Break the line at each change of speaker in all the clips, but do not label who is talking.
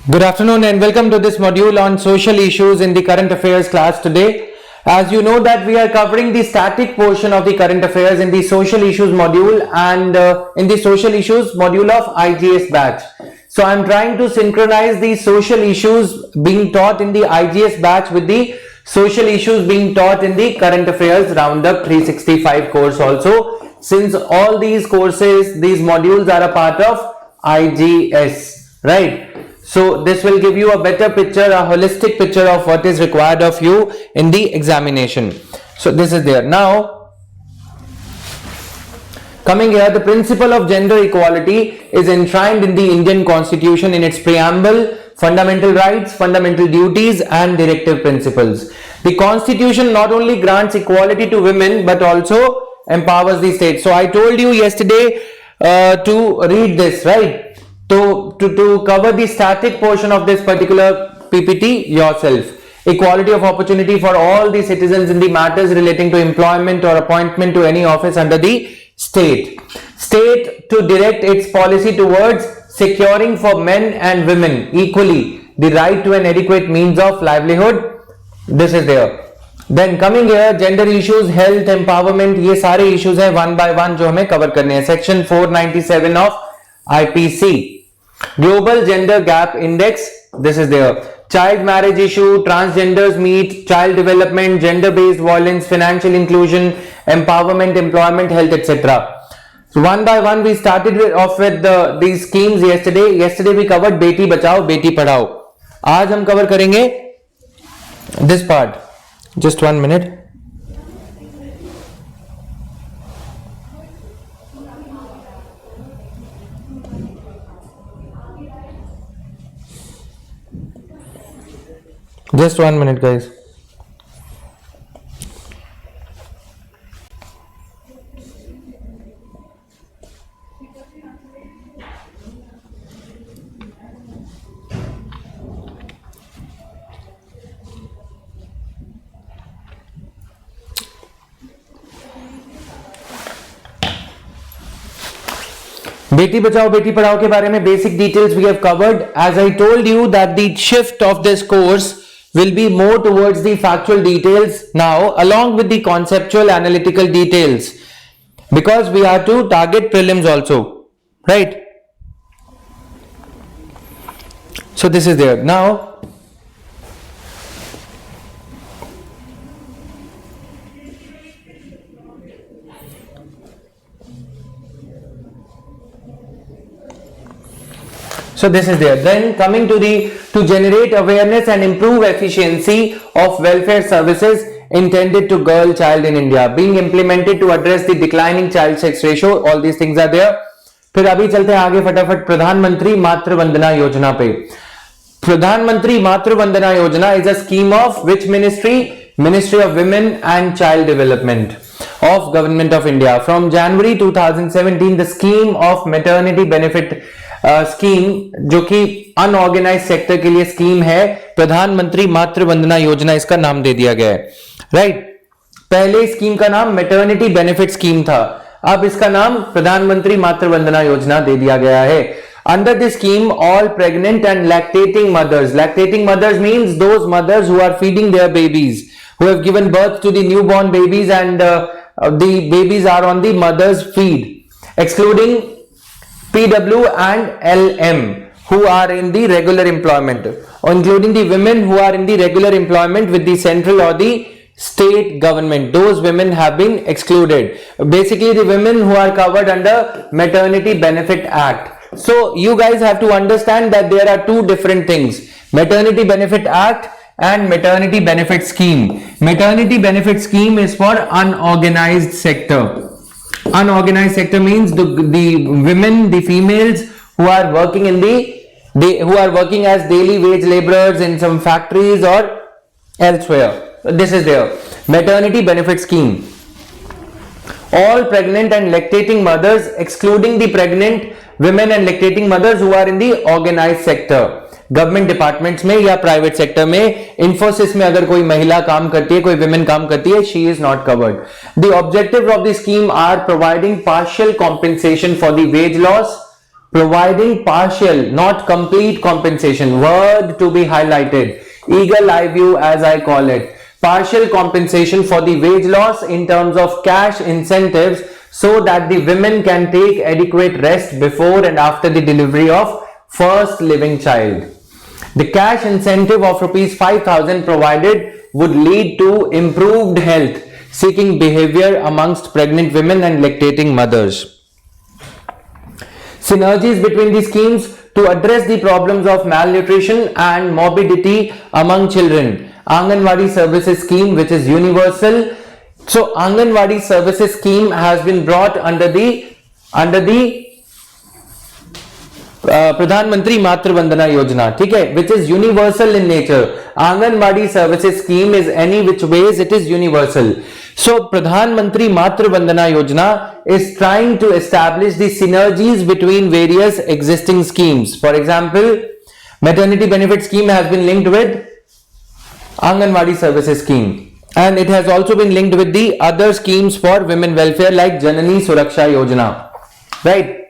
Good afternoon and welcome to this module on social issues in the current affairs class today. As you know that we are covering the static portion of the current affairs in the social issues module and in the social issues module of IGS batch. So I am trying to synchronize the social issues being taught in the IGS batch with the social issues being taught in the current affairs roundup 365 course also, since all these courses, these modules are a part of IGS, right? So this will give you a better picture, a holistic picture of what is required of you in the examination. So this is there. Now, coming here, the principle of gender equality is enshrined in the Indian Constitution in its preamble, fundamental rights, fundamental duties and directive principles. The Constitution not only grants equality to women but also empowers the state. So I told you yesterday to read this, right? To cover the static portion of this particular PPT yourself. Equality of opportunity for all the citizens in the matters relating to employment or appointment to any office under the state. State to direct its policy towards securing for men and women equally the right to an adequate means of livelihood. This is there. Then coming here, gender issues, health, empowerment, ये सारे issues हैं one by one जो हमें cover करने हैं. Section 497 of IPC. Global Gender Gap Index, this is there. Child marriage issue, transgenders meet, child development, gender-based violence, financial inclusion, empowerment, employment, health, etc. So one by one we started off with these schemes yesterday. Yesterday we covered Beti Bachao Beti Padhao. आज हम cover करेंगे this part. Just 1 minute. Just 1 minute, guys. Beti Bachao Beti Padhao के बारे में basic details we have covered. As I told you that the shift of this course will be more towards the factual details now, along with the conceptual analytical details, because we have to target prelims also, right? So this is there. Now so this is there. Then coming to generate awareness and improve efficiency of welfare services intended to girl child in India, being implemented to address the declining child sex ratio. All these things are there. फिर अभी चलते हैं आगे फटाफट प्रधानमंत्री मातृ वंदना योजना पे. प्रधानमंत्री मातृ Vandana Yojana is a scheme of which ministry? Ministry of Women and Child Development of Government of India. From January 2017, the scheme of maternity benefit scheme जो कि अनऑर्गेनाइज सेक्टर के लिए स्कीम है, प्रधानमंत्री मातृ वंदना योजना इसका नाम दे दिया गया है, राइट? पहले स्कीम का नाम मैटरनिटी बेनिफिट स्कीम था, अब इसका नाम प्रधानमंत्री मातृ वंदना योजना दे दिया गया है. Under this scheme all pregnant and lactating mothers means those mothers who are feeding their babies, who have given birth to the newborn babies and the babies are on the mothers feed, excluding PW and LM who are in the regular employment, or including the women who are in the regular employment with the central or the state government. Those women have been excluded. Basically the women who are covered under Maternity Benefit Act. So you guys have to understand that there are two different things: Maternity Benefit Act and Maternity Benefit Scheme. Maternity Benefit Scheme is for unorganized sector. Unorganized sector means the women, the females who are working who are working as daily wage laborers in some factories or elsewhere. This is their maternity benefit scheme. All pregnant and lactating mothers, excluding the pregnant women and lactating mothers who are in the organized sector. Government departments में या private sector में, इंफोसिस में अगर कोई महिला काम करती है, कोई विमेन काम करती है, she is not covered. The objective of the scheme are providing partial compensation for the wage loss, providing partial, not complete compensation. Word to be highlighted. Eagle eye view, as I call it. Partial compensation for the wage loss in terms of cash incentives so that the women can take adequate rest before and after the delivery of first living child. The cash incentive of rupees 5,000 provided would lead to improved health seeking behavior amongst pregnant women and lactating mothers. Synergies between the schemes to address the problems of malnutrition and morbidity among children. Anganwadi services scheme, which is universal. So Anganwadi services scheme has been brought under the Pradhan Mantri Matru Vandana Yojana, ठीक है, which is universal in nature. Anganwadi services scheme is any which ways it is universal. So Pradhan Mantri Matru Vandana Yojana is trying to establish the synergies between various existing schemes. For example, maternity benefit scheme has been linked with Anganwadi services scheme, and it has also been linked with the other schemes for women welfare like Janani Suraksha Yojana, right?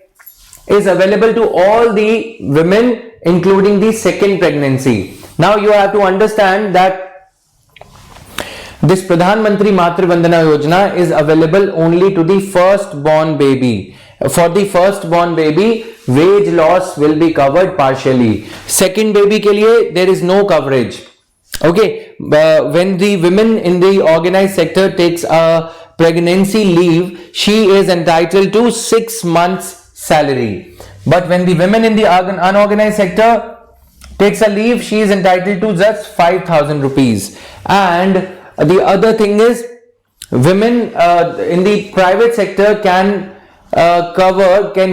Is available to all the women including the second pregnancy. Now you have to understand that this Pradhan Mantri Matru Vandana Yojana is available only to the first born baby. For the first born baby, wage loss will be covered partially. Second baby ke liye there is no coverage. Okay, when the women in the organized sector takes a pregnancy leave, she is entitled to 6 months salary. But when the women in the unorganized sector takes a leave, she is entitled to just 5,000 rupees. And the other thing is, women in the private sector can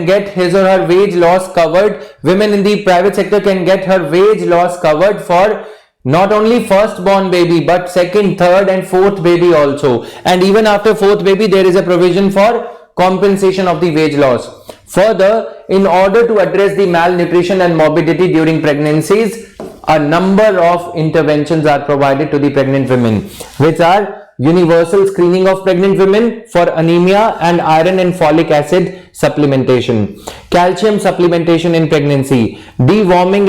get his or her wage loss covered. Women in the private sector can get her wage loss covered for not only first born baby but second, third and fourth baby also. And even after fourth baby, there is a provision for compensation of the wage loss. Further, in order to address the malnutrition and morbidity during pregnancies, a number of interventions are provided to the pregnant women, which are universal screening of pregnant women for anemia and iron and folic acid supplementation, calcium supplementation in pregnancy, deworming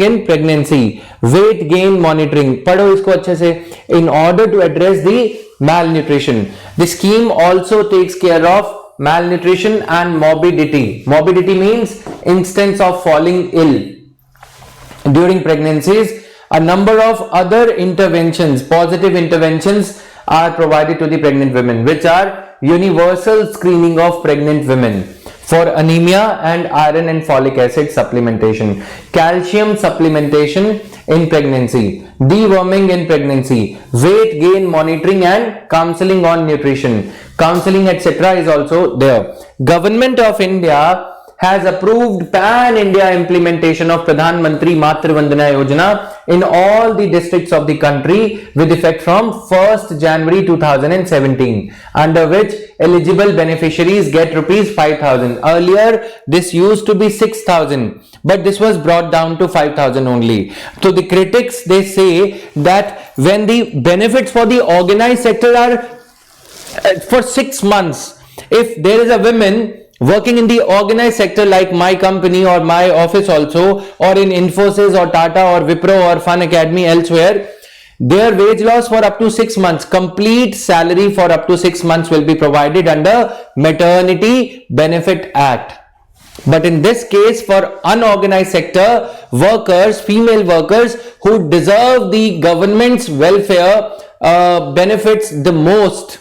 in pregnancy, weight gain monitoring. पढ़ो इसको अच्छे से. In order to address the malnutrition, the scheme also takes care of malnutrition and morbidity. Morbidity means instance of falling ill during pregnancies. A number of other interventions, positive interventions are provided to the pregnant women, which are universal screening of pregnant women for anemia and iron and folic acid supplementation, calcium supplementation in pregnancy, deworming in pregnancy, weight gain monitoring and counseling on nutrition. Counseling etc. is also there. Government of India has approved pan-India implementation of Pradhan Mantri Matru Vandana Yojana in all the districts of the country with effect from 1st January 2017, under which eligible beneficiaries get rupees 5,000. Earlier, this used to be 6,000, but this was brought down to 5,000 only. So the critics, they say that when the benefits for the organized sector are for 6 months, if there is a woman working in the organized sector like my company or my office also, or in Infosys or Tata or Wipro or Fun Academy elsewhere, their wage loss for up to 6 months, complete salary for up to 6 months will be provided under Maternity Benefit Act. But in this case, for unorganized sector workers, female workers who deserve the government's welfare benefits the most,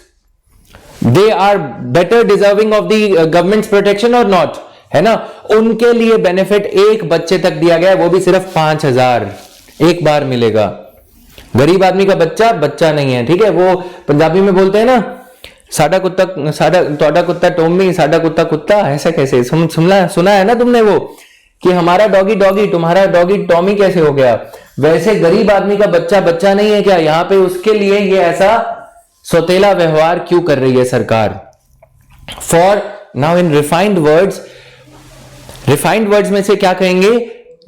they are better deserving of the government's protection or not, है ना? उनके लिए benefit एक बच्चे तक दिया गया है, वो भी सिर्फ 5,000 एक बार मिलेगा. गरीब आदमी का बच्चा नहीं है, ठीक है? वो पंजाबी में बोलते हैं ना, साडा तोड़ा कुत्ता टोमी, साडा कुत्ता, ऐसा कैसे सुना है ना तुमने वो कि हमारा डॉगी तुम्हारा डॉगी टॉमी कैसे हो गया? वैसे गरीब आदमी का बच्चा नहीं है क्या? यहाँ पे उसके लिए ये ऐसा सौतेला व्यवहार क्यों कर रही है सरकार? For now in refined words में से क्या कहेंगे?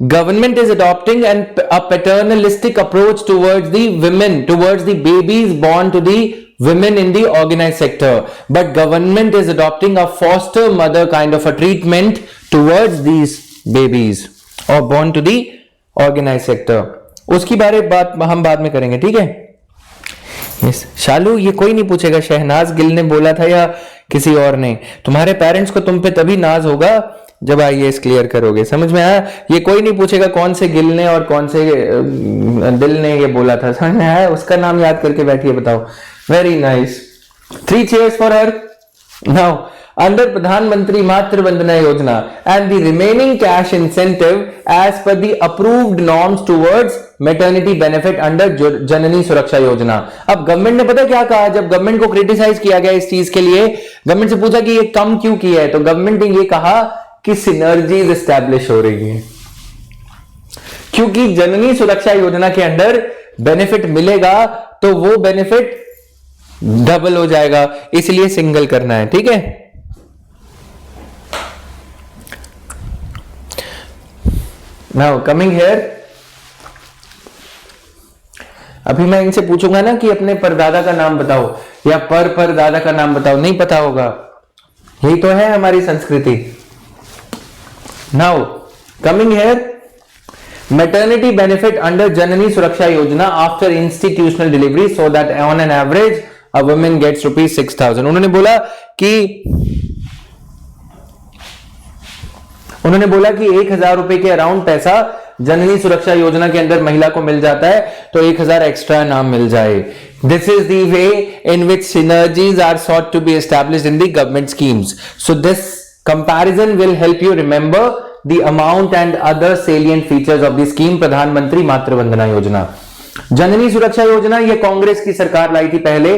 Government is adopting a paternalistic approach towards the women, towards the babies born to the women in the organized sector, but government is adopting a foster mother kind of a treatment towards these babies or born to the organized sector. उसकी बात हम बाद में करेंगे, ठीक है? Yes. शालू, ये कोई नहीं पूछेगा शहनाज गिल ने बोला था या किसी और ने। तुम्हारे पेरेंट्स को तुम पे तभी नाज होगा जब आईएएस क्लियर करोगे, समझ में आया? ये कोई नहीं पूछेगा कौन से गिल ने और कौन से दिल ने ये बोला था, समझ में आया? उसका नाम याद करके बैठिए, बताओ। Very nice, 3 cheers for her. Now, under प्रधानमंत्री मातृ Vandana Yojana and the remaining cash incentive as per the approved norms towards maternity benefit under जननी सुरक्षा योजना। अब गवर्नमेंट ने पता क्या कहा, जब गवर्नमेंट को क्रिटिसाइज किया गया इस चीज के लिए, गवर्नमेंट से पूछा कि ये कम क्यों किया है, तो गवर्नमेंट ने ये कहा कि सिनर्जीज एस्टैब्लिश हो रही है, क्योंकि जननी सुरक्षा योजना के अंदर बेनिफिट मिलेगा तो वो बेनिफिट डबल हो जाएगा, इसलिए सिंगल करना है, ठीक है? नाउ कमिंग हियर, अभी मैं इनसे पूछूंगा ना कि अपने परदादा का नाम बताओ या परदादा का नाम बताओ, नहीं पता होगा, यही तो है हमारी संस्कृति। Now coming here, maternity benefit under जननी सुरक्षा योजना after institutional delivery so that on an average a woman gets rupees 6,000। उन्होंने बोला कि 1,000 रुपए के अराउंड पैसा जननी सुरक्षा योजना के अंदर महिला को मिल जाता है, तो 1,000 एक्स्ट्रा नाम मिल जाए। This is the way in which synergies are sought to be established in the government schemes. So this comparison will help you remember the amount and other salient features of the scheme प्रधानमंत्री मातृ वंदना योजना। जननी सुरक्षा योजना ये कांग्रेस की सरकार लाई थी पहले।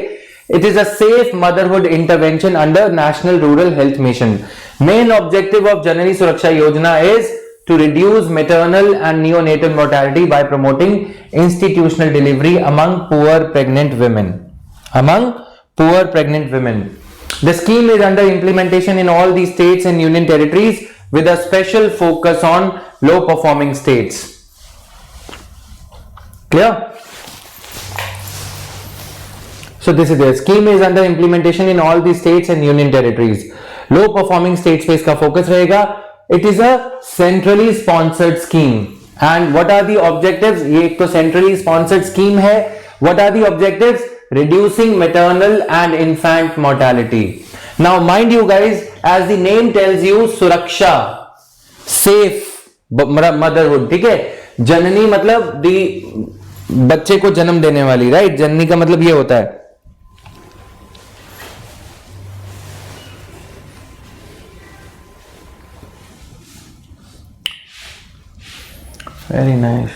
It is a safe motherhood intervention under National Rural Health Mission. Main objective of जननी सुरक्षा योजना is to reduce maternal and neonatal mortality by promoting institutional delivery among poor pregnant women. The scheme is under implementation in all the states and union territories with a special focus on low performing states. Clear? So this is the scheme is under implementation in all the states and union territories. Low performing states पे इसका focus रहेगा। It is a centrally sponsored scheme. And what are the objectives? ये एक तो centrally sponsored scheme है। What are the objectives? Reducing maternal and infant mortality. Now mind you guys, as the name tells you, सुरक्षा, safe motherhood, ठीक है? जननी मतलब बच्चे को जन्म देने वाली, राइट? जननी का मतलब ये होता है। Very nice.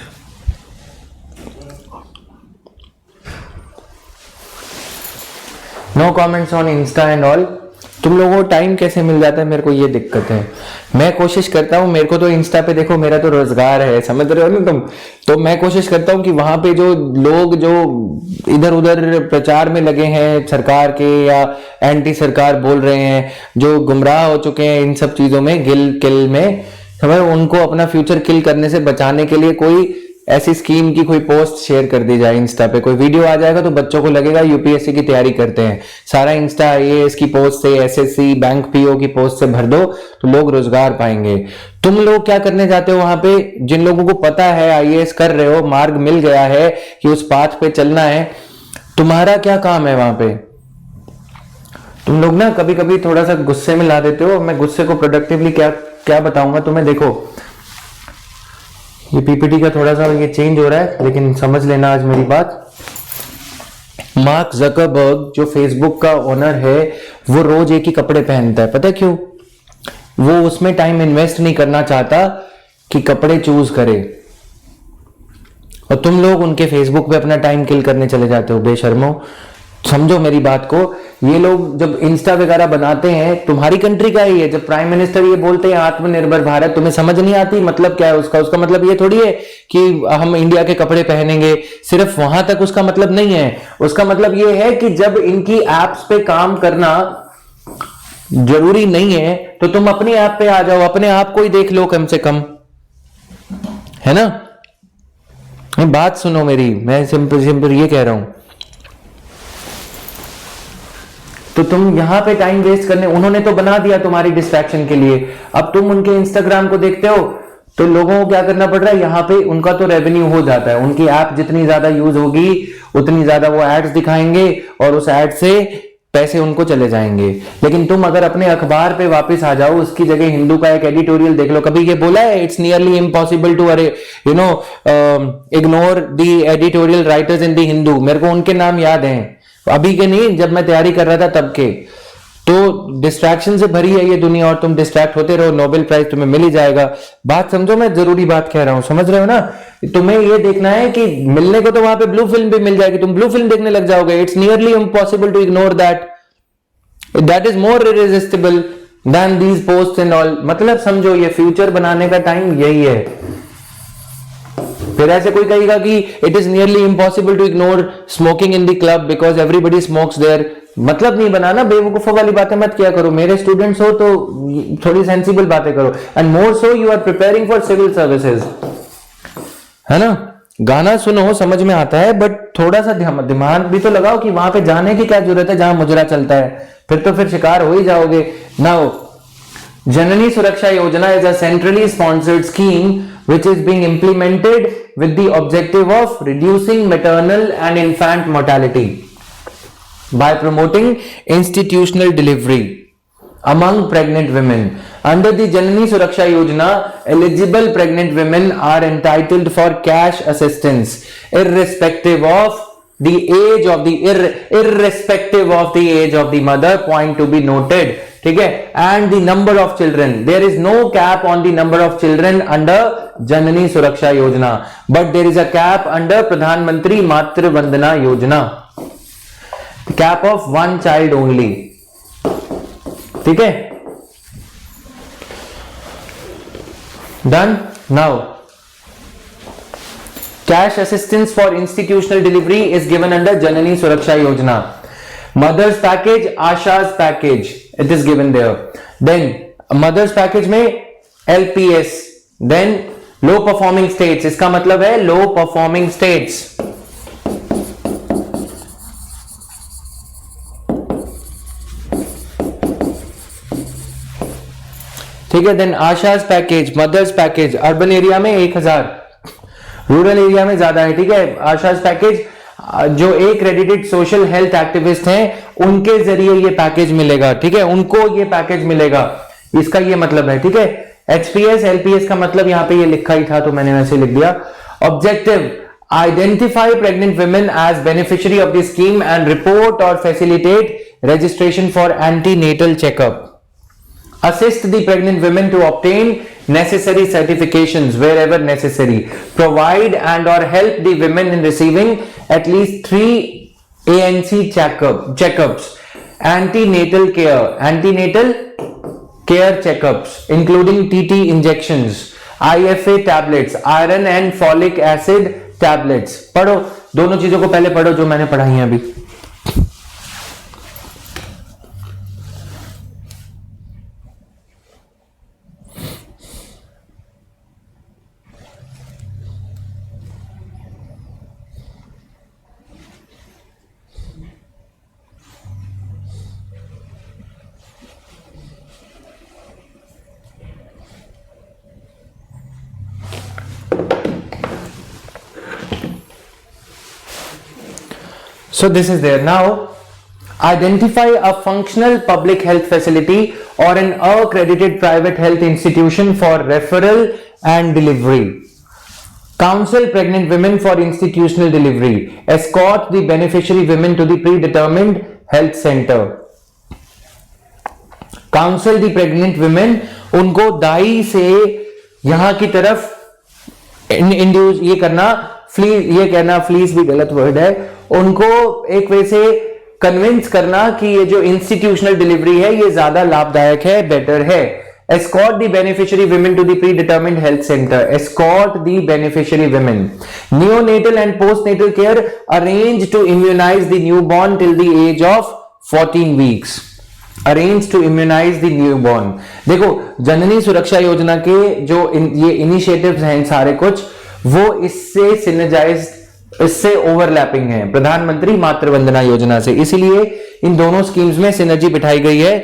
No comments on insta and all. तुम लोगों को टाइम कैसे मिल जाता है, मेरे को ये दिक्कत है। मैं कोशिश करता हूँ, मेरे को तो इंस्टा पे देखो, मेरा तो रोजगार है, समझ रहे हो ना तुम? तो मैं कोशिश करता हूँ कि वहां पे जो लोग जो इधर उधर प्रचार में लगे हैं सरकार के या एंटी सरकार बोल रहे हैं, जो गुमराह हो चुके हैं इन सब चीजों में, किल में, समझ, उनको अपना फ्यूचर किल करने से बचाने के लिए कोई ऐसी स्कीम की कोई पोस्ट शेयर कर दी जाए। इंस्टा पे कोई वीडियो आ जाएगा तो बच्चों को लगेगा यूपीएससी की तैयारी करते हैं, सारा इंस्टा आईएएस की पोस्ट से, एसएससी, बैंक पीओ की पोस्ट से भर दो तो लोग रोजगार पाएंगे। तुम लोग क्या करने जाते हो वहां पे? जिन लोगों को पता है आईएएस कर रहे हो, मार्ग मिल गया है कि उस पाथ पे चलना है, तुम्हारा क्या काम है वहां पे? तुम लोग ना कभी कभी थोड़ा सा गुस्से में ला देते हो। मैं गुस्से को प्रोडक्टिवली क्या बताऊंगा तुम्हें। देखो, ये पीपीटी का थोड़ा सा ये चेंज हो रहा है, लेकिन समझ लेना आज मेरी बात। मार्क जकरबर्ग जो फेसबुक का ओनर है, वो रोज एक ही कपड़े पहनता है। पता है क्यों? वो उसमें टाइम इन्वेस्ट नहीं करना चाहता कि कपड़े चूज करे। और तुम लोग उनके फेसबुक पे अपना टाइम किल करने चले जाते हो, बेशर्मो। समझो मेरी बात को। ये लोग जब इंस्टा वगैरह बनाते हैं, तुम्हारी कंट्री का ही है, जब प्राइम मिनिस्टर ये बोलते हैं आत्मनिर्भर भारत, तुम्हें समझ नहीं आती मतलब क्या है उसका मतलब ये थोड़ी है कि हम इंडिया के कपड़े पहनेंगे, सिर्फ वहां तक उसका मतलब नहीं है। उसका मतलब ये है कि जब इनकी एप्स पे काम करना जरूरी नहीं है तो तुम अपनी ऐप पे आ जाओ, अपने आप को ही देख लो कम से कम, है ना? बात सुनो मेरी, मैं सिंपल ये कह रहा हूं। तो तुम यहाँ पे टाइम वेस्ट करने, उन्होंने तो बना दिया तुम्हारी डिस्ट्रैक्शन के लिए, अब तुम उनके इंस्टाग्राम को देखते हो तो लोगों को क्या करना पड़ रहा है, यहाँ पे उनका तो रेवेन्यू हो जाता है, उनकी ऐप जितनी ज्यादा यूज होगी उतनी ज्यादा वो एड्स दिखाएंगे और उस एड से पैसे उनको चले जाएंगे। लेकिन तुम अगर अपने अखबार पे वापस आ जाओ, उसकी जगह हिंदू का एक एडिटोरियल देख लो। कभी ये बोला है it's nearly impossible to ignore the editorial writers in the Hindu? मेरे को उनके नाम याद हैं, अभी के नहीं, जब मैं तैयारी कर रहा था तब के। तो डिस्ट्रैक्शन से भरी है ये दुनिया और तुम डिस्ट्रैक्ट होते रहो, नोबेल प्राइज तुम्हें मिल ही जाएगा। बात समझो, मैं जरूरी बात कह रहा हूं, समझ रहे हो ना? तुम्हें ये देखना है कि मिलने को तो वहां पे ब्लू फिल्म भी मिल जाएगी, तुम ब्लू फिल्म देखने लग जाओगे। It's nearly impossible to ignore that is more irresistible than these post and all. मतलब समझो, ये फ्यूचर बनाने का टाइम यही है। फिर ऐसे कोई कहेगा कि it is nearly impossible to ignore smoking in the club because everybody smokes there. मतलब नहीं बनाना, बेवकूफों वाली बातें मत किया करो। मेरे स्टूडेंट्स हो तो थोड़ी सेंसिबल बातें करो। And more so you are preparing for civil services, है ना? गाना सुनो, समझ में आता है, बट थोड़ा सा दिमाग भी तो लगाओ कि वहां पे जाने की क्या जरूरत है जहां मुजरा चलता है। फिर शिकार हो ही जाओगे। नाउ जननी सुरक्षा योजना is a centrally sponsored scheme which is being implemented with the objective of reducing maternal and infant mortality by promoting institutional delivery among pregnant women. Under the Janani Suraksha Yojana, eligible pregnant women are entitled for cash assistance irrespective of the age of the mother, point to be noted. ठीक है? And the number of children, there is no cap on the number of children under Janani Suraksha Yojana, but there is a cap under Pradhan Mantri Matru Vandana Yojana, cap of 1 child only. ठीक है? Done? Now cash assistance for institutional delivery is given under Janani Suraksha Yojana. Mother's package, Asha's package, it is given there. Then mother's package में LPS, then low performing states, इसका मतलब है low performing states. ठीक है? Then ASHA's package, mothers package, urban area में 1000, rural area में ज्यादा है। ठीक है? आशाज पैकेज जो एक क्रेडिटेड सोशल हेल्थ एक्टिविस्ट हैं उनके जरिए ये पैकेज मिलेगा। ठीक है? उनको ये पैकेज मिलेगा, इसका ये मतलब है। ठीक है? एचपीएस एलपीएस का मतलब यहां पे ये लिखा ही था तो मैंने वैसे लिख दिया। Objective, identify pregnant women as beneficiary of the scheme and report और facilitate registration for antenatal checkup. Assist the pregnant women to obtain necessary certifications wherever necessary. Provide and or help the women in receiving at least 3 ANC checkups. Antenatal care checkups including TT injections, IFA tablets, iron and folic acid tablets. पढ़ो, दोनों चीजों को पहले पढ़ो जो मैंने पढ़ाई है अभी. So this is there. Now identify a functional public health facility or an accredited private health institution for referral and delivery. Counsel pregnant women for institutional delivery. Escort the beneficiary women to the predetermined health center. Counsel the pregnant women, उनको दाई से यहां की तरफ induce ये करना, ये कहना fleece भी गलत वर्ड है, उनको एक वे से कन्विंस करना कि ये जो इंस्टीट्यूशनल डिलीवरी है ये ज्यादा लाभदायक है, बेटर है. Escort the beneficiary women to the predetermined health center. Escort the beneficiary women. Neonatal and postnatal care, arrange to immunize the newborn till the age of 14 weeks. Arrange to immunize the newborn. देखो, जननी सुरक्षा योजना के जो ये initiatives हैं सारे कुछ, वो इससे सिनर्जाइज इससे ओवरलैपिंग है प्रधानमंत्री मातृ वंदना योजना से, इसीलिए इन दोनों स्कीम्स में सिनर्जी बिठाई गई है।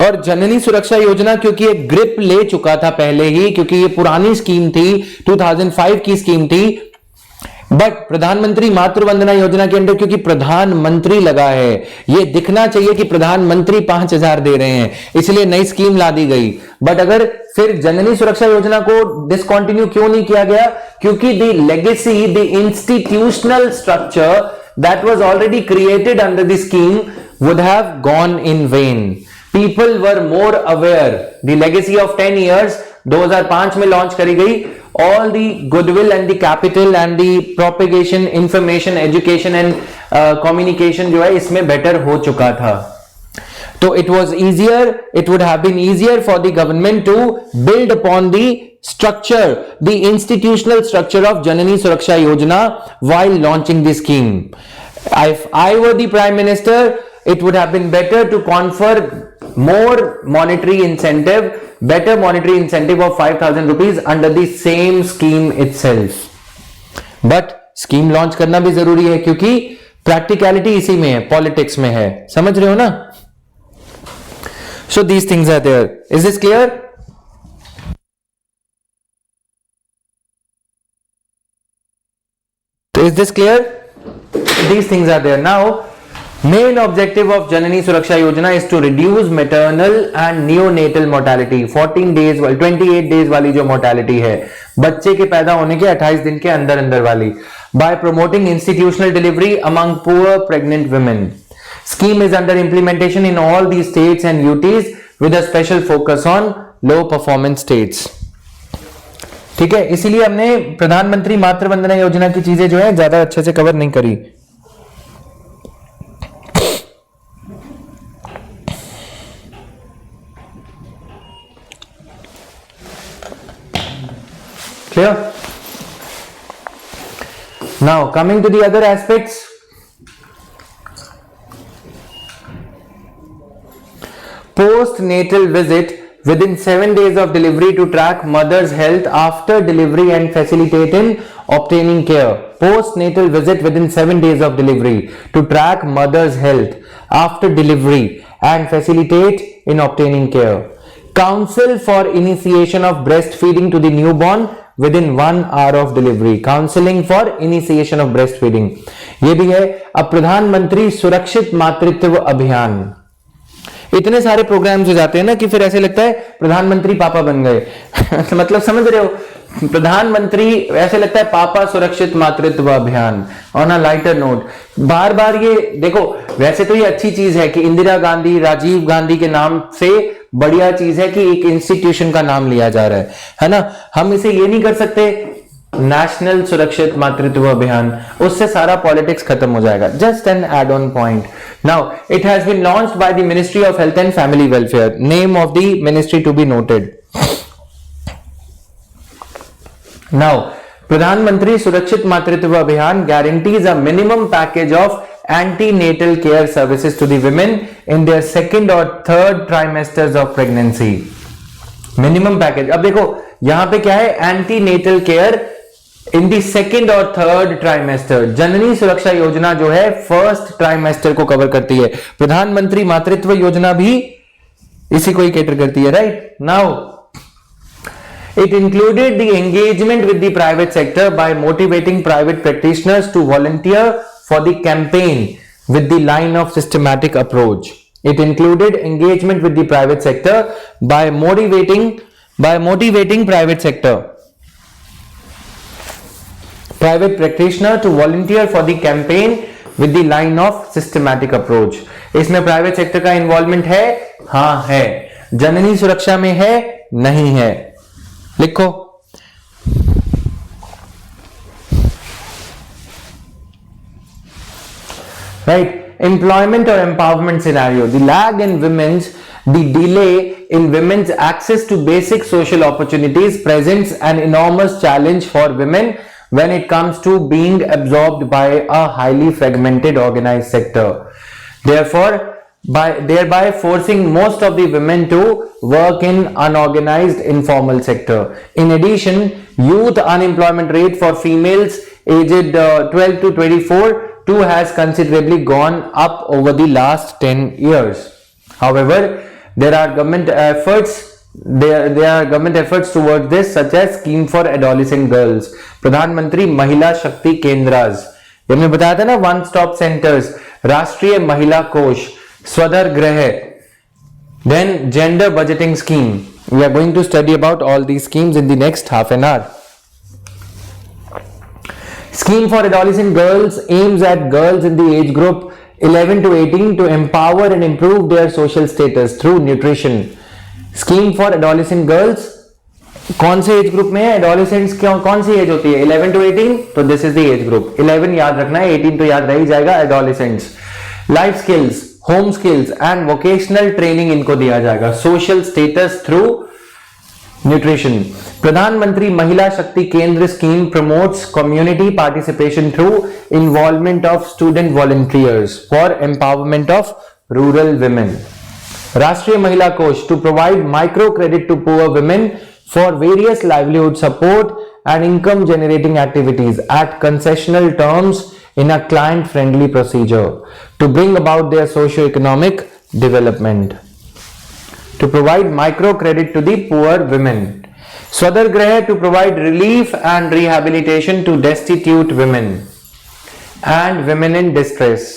और जननी सुरक्षा योजना क्योंकि एक ग्रिप ले चुका था पहले ही, क्योंकि ये पुरानी स्कीम थी, 2005 की स्कीम थी, बट प्रधानमंत्री मातृ वंदना योजना के अंदर क्योंकि प्रधानमंत्री लगा है, ये दिखना चाहिए कि प्रधानमंत्री 5,000 दे रहे हैं, इसलिए नई स्कीम ला दी गई। बट अगर फिर जननी सुरक्षा योजना को डिसकंटिन्यू क्यों नहीं किया गया? क्योंकि the legacy, the institutional structure that was already created under the scheme would have gone in when. People were more aware. The legacy of 10 years 2005 में लॉन्च करी गई। All the goodwill and the capital and the propagation, information, education and communication जो है इसमें better हो चुका था। तो it was easier, it would have been easier for the government to build upon the structure, the institutional structure of Janani Suraksha Yojana while launching the scheme. If I were the Prime Minister, it would have been better to confer more monetary incentive, better monetary incentive of 5,000 rupees under the same scheme itself. But scheme launch करना भी जरूरी है क्योंकि practicality इसी में है, politics में है, समझ रहे हो ना? So these things are there. Is this clear? Is this clear? These things are there. Now, main objective of Janani Suraksha Yojana is to reduce maternal and neonatal mortality. 14 days, 28 days वाली जो mortality है, बच्चे के पैदा होने के 28 दिन के अंदर अंदर वाली, by promoting institutional delivery among poor pregnant women. Scheme is under implementation in all these states and UTs with a special focus on low performance states. ठीक है, इसीलिए हमने प्रधानमंत्री मातृ वंदना योजना की चीजें जो है ज्यादा अच्छे से कवर नहीं करी। Clear? Now coming to the other aspects, post-natal visit within 7 days of delivery to track mother's health after delivery and facilitate in obtaining care. Post-natal visit within 7 days of delivery to track mother's health after delivery and facilitate in obtaining care. Counsel for initiation of breastfeeding to the newborn within 1 hour of delivery. Counseling for initiation of breastfeeding. ये भी है। अब प्रधानमंत्री सुरक्षित मातृत्व अभियान, इतने सारे programmes हो जाते हैं ना कि फिर ऐसे लगता है प्रधानमंत्री पापा बन गए मतलब समझ रहे हो, प्रधानमंत्री ऐसे लगता है पापा सुरक्षित मातृत्व अभियान। ऑन अ लाइटर नोट, बार बार ये देखो, वैसे तो ये अच्छी चीज है कि इंदिरा गांधी, राजीव गांधी के नाम से बढ़िया चीज है कि एक इंस्टीट्यूशन का नाम लिया जा रहा है ना। हम इसे ये नहीं कर सकते नेशनल सुरक्षित मातृत्व अभियान, उससे सारा पॉलिटिक्स खत्म हो जाएगा। Just an add on point. Now it has been launched by the ministry of health and family welfare. Name of the ministry to be noted. Now Pradhan Mantri Surakshit मातृत्व अभियान guarantees a minimum package of antenatal care services to the women in their second or third trimesters of pregnancy. Minimum package. अब देखो यहां पे क्या है, antenatal care in the second और third trimester. जननी सुरक्षा योजना जो है फर्स्ट ट्राइमेस्टर को कवर करती है। प्रधानमंत्री मातृत्व योजना भी इसी को ही कैटर करती है, right? Now it included the engagement with the private sector by motivating private practitioners to volunteer for the campaign with the line of systematic approach. It included engagement with the private sector by motivating private practitioner to volunteer for the campaign with the line of systematic approach. इसमें private sector का involvement है? हाँ है। जननी सुरक्षा में है? नहीं है। लिखो। Right? Employment or empowerment scenario. The lag in the delay in women's access to basic social opportunities presents an enormous challenge for women when it comes to being absorbed by a highly fragmented organized sector. Therefore, thereby forcing most of the women to work in unorganized informal sector. In addition, youth unemployment rate for females aged 12 to 24 too has considerably gone up over the last 10 years. However, there are government efforts towards this, such as scheme for adolescent girls, प्रधानमंत्री महिला शक्ति केंद्रास, हमने बताया था ना, one stop centres, राष्ट्रीय महिला कोष, स्वधर गृह, then gender budgeting scheme. We are going to study about all these schemes in the next half an hour. Scheme for adolescent girls aims at girls in the age group 11 to 18 to empower and improve their social status through nutrition. Scheme for adolescent girls कौन से age group में है? Adolescents कौन सी as होती है? 11 to 18, तो this is the age group. 11 याद रखना है, 18 तो याद रह ही जाएगा. Adolescents, life skills, home skills and vocational training इनको दिया जाएगा. Social status through nutrition. Pradhan Mantri Mahila Shakti Kendra scheme promotes community participation through involvement of student volunteers for empowerment of rural women. Rashtriya Mahila Kosh to provide micro credit to poor women for various livelihood support and income generating activities at concessional terms in a client friendly procedure to bring about their socio-economic development. To provide micro credit to the poor women. Swadhar Graha to provide relief and rehabilitation to destitute women and women in distress.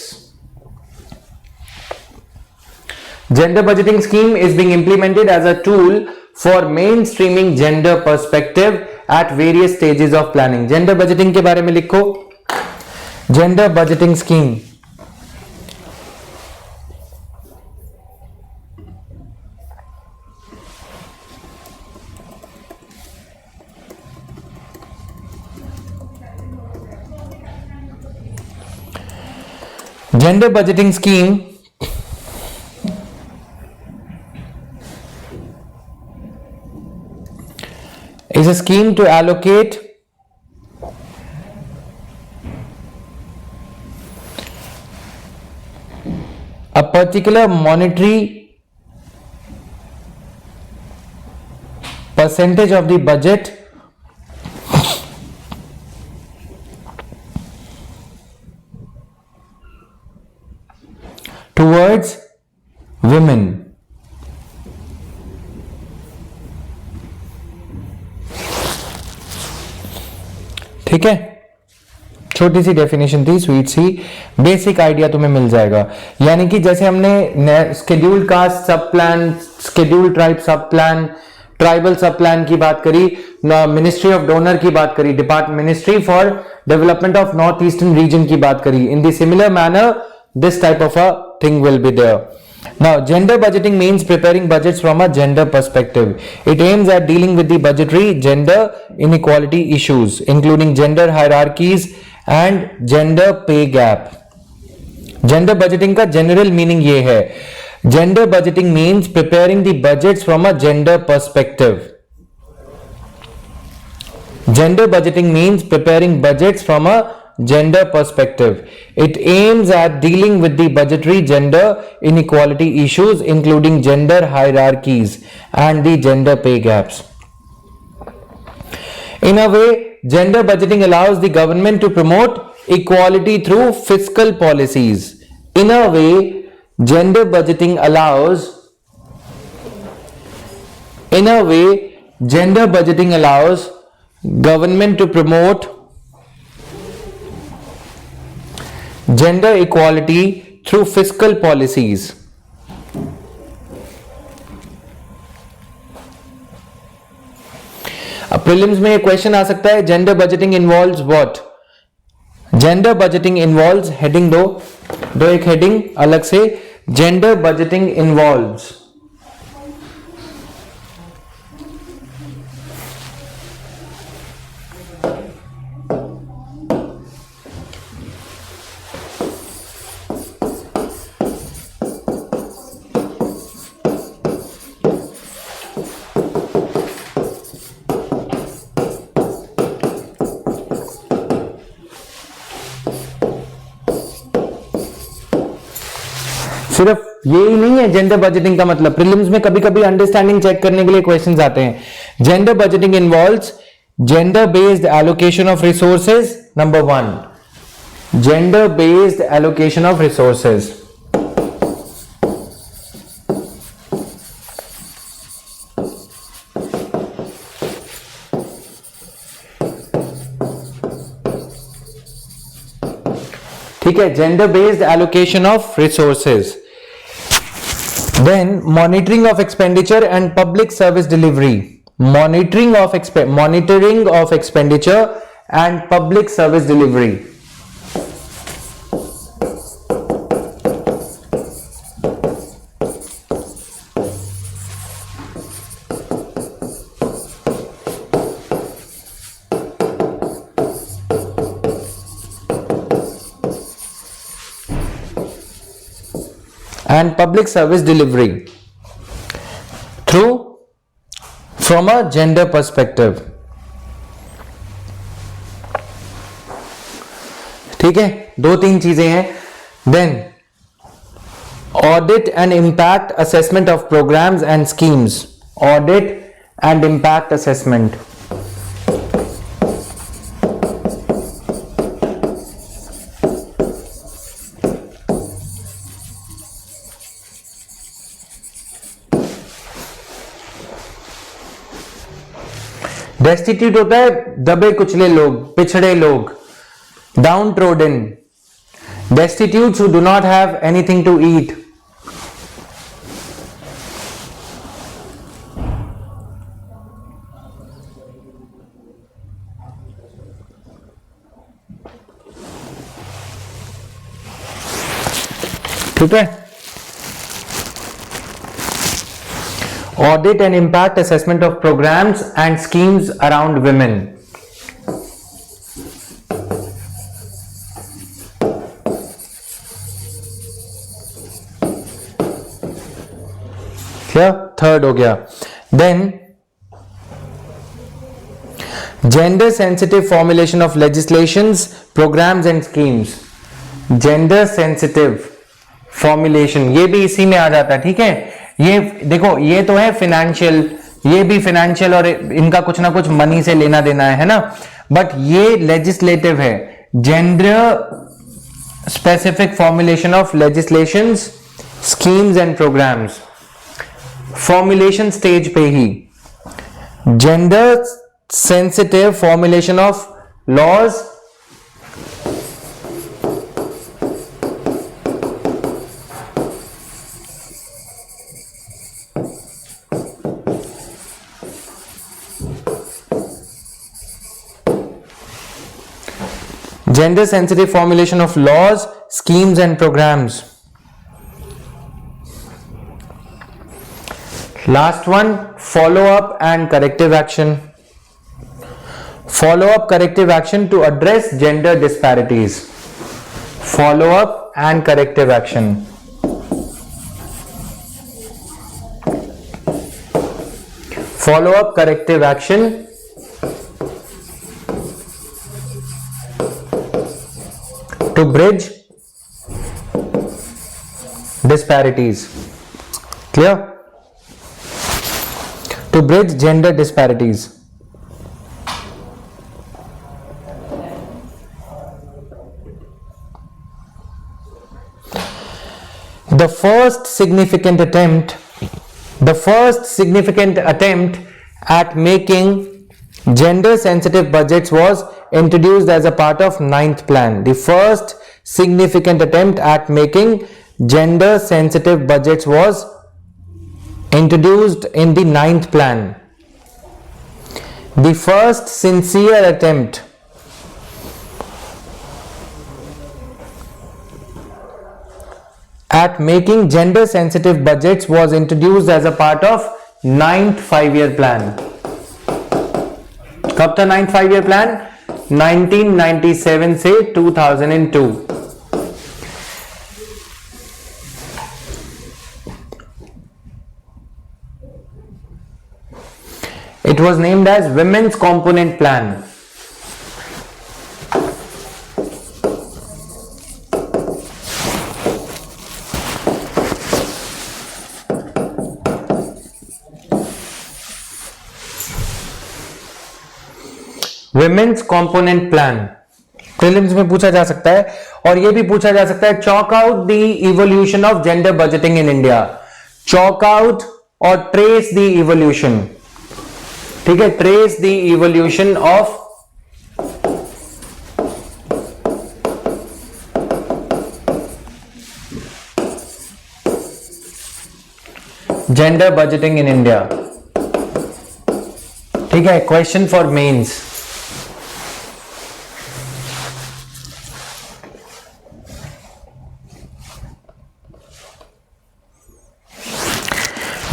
Gender budgeting scheme is being implemented as a tool for mainstreaming gender perspective at various stages of planning. Gender budgeting के बारे में लिखो. Gender budgeting scheme. Gender budgeting scheme is a scheme to allocate a particular monetary percentage of the budget towards women. ठीक है, छोटी सी definition थी, sweet सी, basic idea तुम्हें मिल जाएगा. यानी कि जैसे हमने स्केड्यूल्ड कास्ट सब प्लान, स्केड्यूल्ड ट्राइब सब प्लान, ट्राइबल सब प्लान की बात करी, मिनिस्ट्री ऑफ डोनर की बात करी, ministry for development of north eastern region की बात करी. In the similar manner this type of a thing will be there. Now, gender budgeting means preparing budgets from a gender perspective. It aims at dealing with the budgetary gender inequality issues, including gender hierarchies and gender pay gap. Gender budgeting का general meaning ये है. Gender budgeting means preparing the budgets from a gender perspective. Gender budgeting means preparing budgets from a gender perspective. It aims at dealing with the budgetary gender inequality issues, including gender hierarchies and the gender pay gaps. In a way, gender budgeting allows the government to promote equality through fiscal policies. In a way, gender budgeting allows government to promote gender equality through fiscal policies. अब prelims में question आ सकता है, gender budgeting involves what? Gender budgeting involves, heading दो एक heading अलग से, gender budgeting involves सिर्फ यही नहीं है जेंडर बजटिंग का मतलब. प्रीलिम्स में कभी कभी अंडरस्टैंडिंग चेक करने के लिए क्वेश्चंस आते हैं. Gender budgeting involves gender based allocation of resources. number 1, gender based allocation of resources. ठीक है, gender based allocation of resources. Then monitoring of expenditure and public service delivery. Monitoring of expenditure and public service delivery. And public service delivery from a gender perspective. ठीक है, 2-3 चीजें हैं. Then audit and impact assessment of programs and schemes. Audit and impact assessment. Destitute होता है दबे कुचले लोग, पिछड़े लोग, downtrodden. Destitutes who do not have anything to eat. ठीक है. Audit and impact assessment of programs and schemes around women. Clear? Third हो गया. Then gender sensitive formulation of legislations, programs and schemes. Gender sensitive formulation, ये भी इसी में आ जाता है. ठीक है, ये देखो, ये तो है फिनेंशियल, ये भी फिनेंशियल और इनका कुछ ना कुछ मनी से लेना देना है ना. बट ये लेजिस्लेटिव है. Gender specific formulation of legislations, schemes and programmes. Formulation stage पे ही. Gender sensitive formulation of laws, gender sensitive formulation of laws, schemes and programs. Last one, follow up and corrective action. Follow up corrective action to address gender disparities. Follow up and corrective action. Follow up corrective action to bridge disparities. Clear? To bridge gender disparities. The first significant attempt at making gender sensitive budgets was introduced as a part of 9th plan. The first significant attempt at making gender sensitive budgets was introduced in the 9th plan. The first sincere attempt at making gender sensitive budgets was introduced as a part of 9th 5-year plan. कब था 9th 5-year plan? 1997 से 2002. It was named as Women's Component Plan. Women's Component Plan. Prelims में पूछा जा सकता है। और ये भी पूछा जा सकता है, chalk out the evolution of gender budgeting in India. Chalk out और ट्रेस द इवोल्यूशन, ठीक है, trace the evolution of gender budgeting in India. ठीक है, question for mains.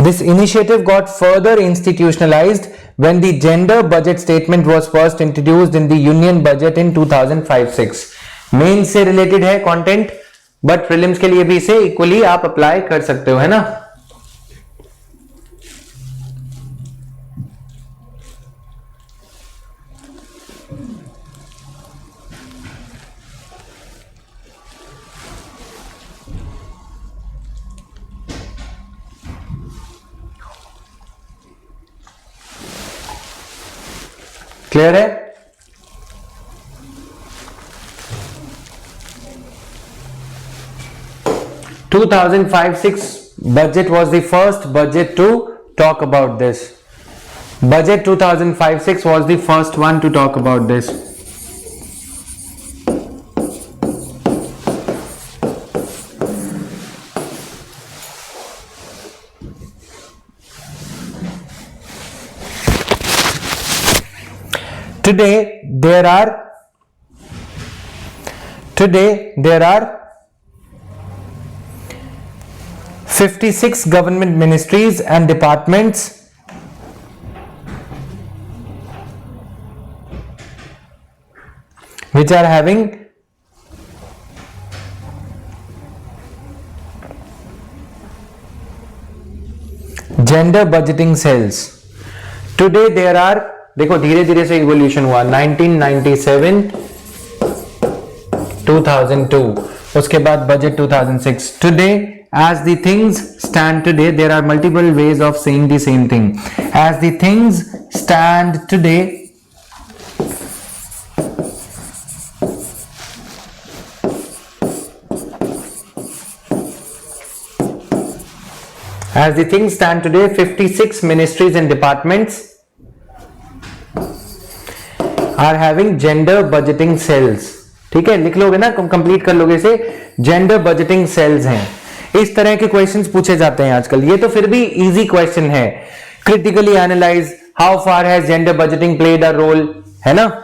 This initiative got further institutionalized when the gender budget statement was first introduced in the Union Budget in 2005-06. Mains से related है content, but prelims के लिए भी इसे equally आप apply कर सकते हो, है ना। क्लियर है? To 2005-06 budget was the first budget to talk about this. Budget 2005-06 was the first one to talk about this. Today there are 56 government ministries and departments which are having gender budgeting cells. Today there are, देखो धीरे धीरे से evolution हुआ, 1997, 2002, उसके बाद budget 2006. Today, as the things stand today, there are multiple ways of saying the same thing. As the things stand today, as the things stand today, 56 ministries and departments are having gender budgeting cells. ठीक है, लिख लोगे ना, complete कर लोगे इसे, gender budgeting sales हैं। इस तरह के क्वेश्चंस पूछे जाते हैं आजकल। ये तो फिर भी इजी क्वेश्चन है। Critically analyse how far has gender budgeting played a role, है ना।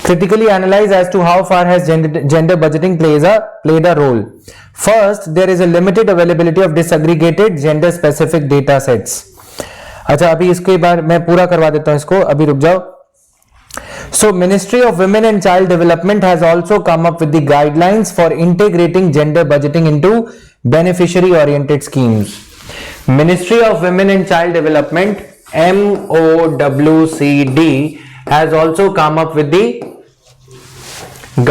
Critically analyze as to how far has gender budgeting played a role. First, there is a limited availability of disaggregated gender specific data sets. अच्छा, अभी इसके बार मैं पूरा करवा देता हूं इसको, अभी रुक जाओ। So, Ministry of Women and Child Development has also come up with the guidelines for integrating gender budgeting into beneficiary oriented schemes. Ministry of Women and Child Development, MOWCD, has also come up with the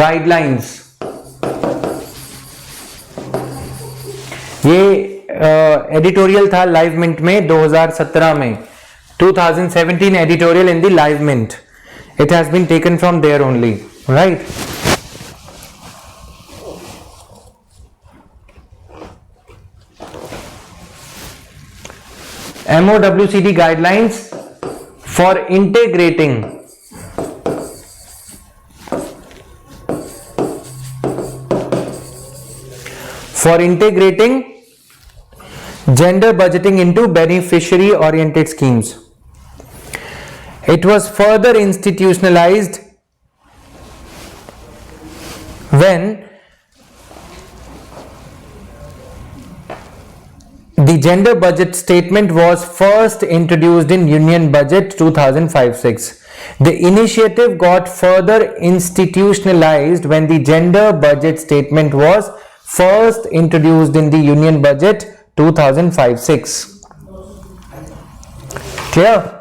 guidelines. ये editorial था Live Mint में 2017 में, 2017 editorial in the Live Mint. It has been taken from there only, right. MOWCD guidelines for integrating gender budgeting into beneficiary oriented schemes. It was further institutionalized when the gender budget statement was first introduced in Union Budget 2005-06. The initiative got further institutionalized when the gender budget statement was first introduced in the Union Budget 2005-06. Clear?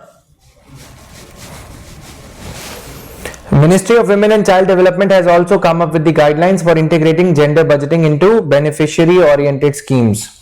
Ministry of Women and Child Development has also come up with the guidelines for integrating gender budgeting into beneficiary oriented schemes.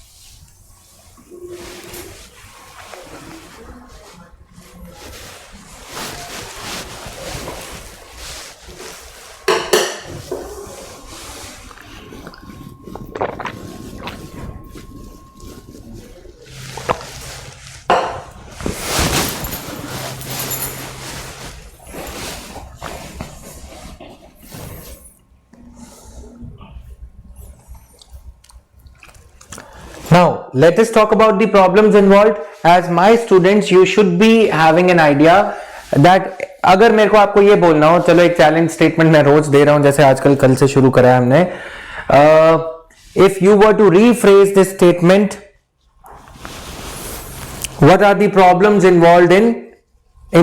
Now let us talk about the problems involved. As my students, you should be having an idea that अगर मेरे को आपको ये बोलना हो, चलो एक challenge statement मैं रोज दे रहा हूं, जैसे आजकल कल से शुरू करा है हमने. If you were to rephrase this statement, what are the problems involved in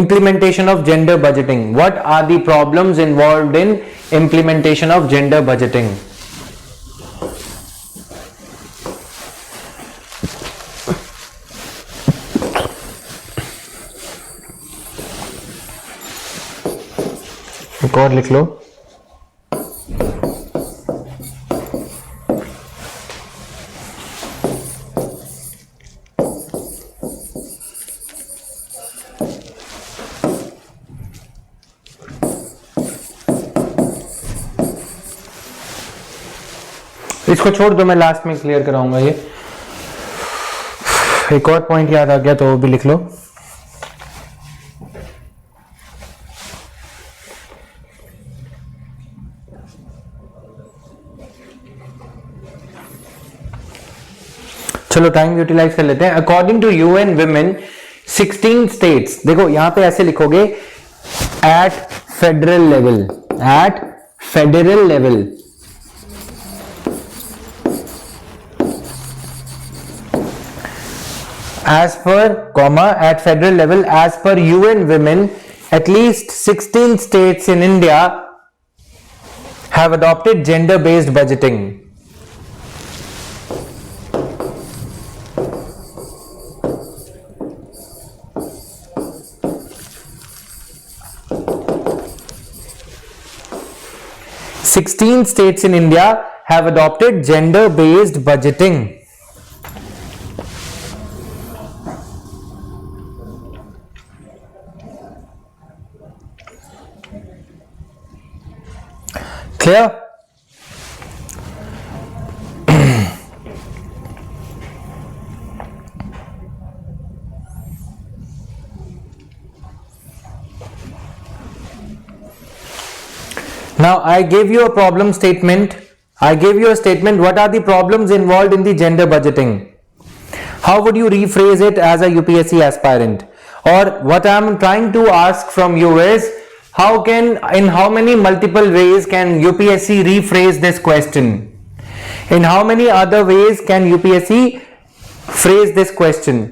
implementation of gender budgeting? What are the problems involved in implementation of gender budgeting? एक और लिख लो. इसको छोड़ दो, मैं लास्ट में क्लियर कराऊंगा. ये एक और पॉइंट याद आ गया तो वो भी लिख लो. चलो टाइम यूटिलाइज कर लेते हैं. According to UN Women 16 states, देखो यहां पे ऐसे लिखोगे at federal level, at federal level. As per, comma, at federal level, as per UN Women, at least 16 states in India have adopted gender-based budgeting. Sixteen states in India have adopted gender-based budgeting. Clear? Now I gave you a problem statement. I gave you a statement. What are the problems involved in the gender budgeting? How would you rephrase it as a UPSC aspirant? Or what I am trying to ask from you is, in how many multiple ways can UPSC rephrase this question? In how many other ways can UPSC phrase this question?